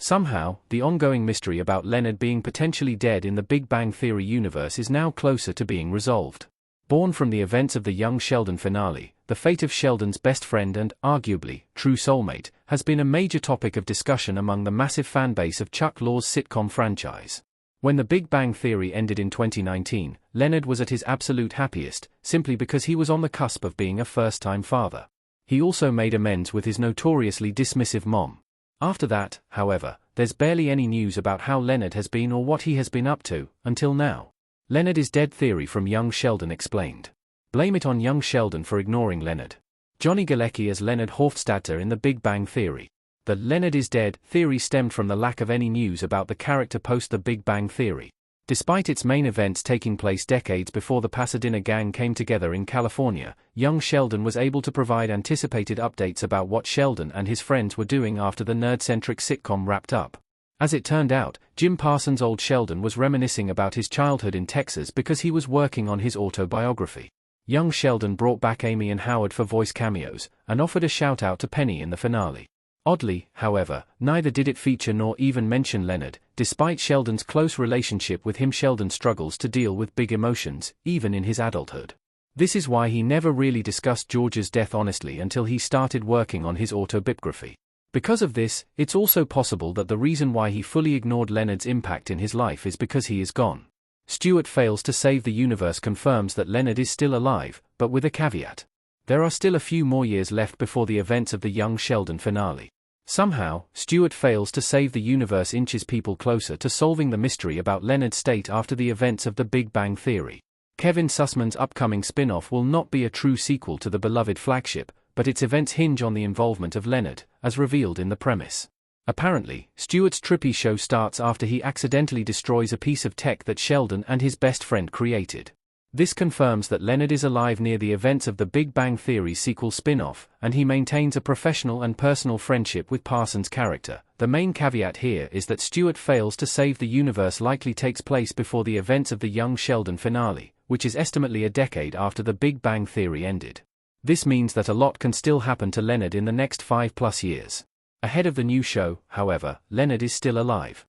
Somehow, the ongoing mystery about Leonard being potentially dead in the Big Bang Theory universe is now closer to being resolved. Born from the events of the Young Sheldon finale, the fate of Sheldon's best friend and, arguably, true soulmate, has been a major topic of discussion among the massive fanbase of Chuck Lorre's sitcom franchise. When the Big Bang Theory ended in 2019, Leonard was at his absolute happiest, simply because he was on the cusp of being a first-time father. He also made amends with his notoriously dismissive mom. After that, however, there's barely any news about how Leonard has been or what he has been up to, until now. Leonard is dead theory from Young Sheldon explained. Blame it on Young Sheldon for ignoring Leonard. Johnny Galecki as Leonard Hofstadter in The Big Bang Theory. The Leonard is dead theory stemmed from the lack of any news about the character post The Big Bang Theory. Despite its main events taking place decades before the Pasadena gang came together in California, Young Sheldon was able to provide anticipated updates about what Sheldon and his friends were doing after the nerd-centric sitcom wrapped up. As it turned out, Jim Parsons' old Sheldon was reminiscing about his childhood in Texas because he was working on his autobiography. Young Sheldon brought back Amy and Howard for voice cameos, and offered a shout-out to Penny in the finale. Oddly, however, neither did it feature nor even mention Leonard. Despite Sheldon's close relationship with him, Sheldon struggles to deal with big emotions, even in his adulthood. This is why he never really discussed George's death honestly until he started working on his autobiography. Because of this, it's also possible that the reason why he fully ignored Leonard's impact in his life is because he is gone. Stuart Fails to Save the Universe confirms that Leonard is still alive, but with a caveat. There are still a few more years left before the events of the Young Sheldon finale. Somehow, Stuart Fails to Save the Universe inches people closer to solving the mystery about Leonard's state after the events of the Big Bang Theory. Kevin Sussman's upcoming spin-off will not be a true sequel to the beloved flagship, but its events hinge on the involvement of Leonard, as revealed in the premise. Apparently, Stuart's trippy show starts after he accidentally destroys a piece of tech that Sheldon and his best friend created. This confirms that Leonard is alive near the events of the Big Bang Theory sequel spin-off, and he maintains a professional and personal friendship with Parsons' character. The main caveat here is that Stuart Fails to Save the Universe likely takes place before the events of the Young Sheldon finale, which is estimately a decade after the Big Bang Theory ended. This means that a lot can still happen to Leonard in the next 5+ years. Ahead of the new show, however, Leonard is still alive.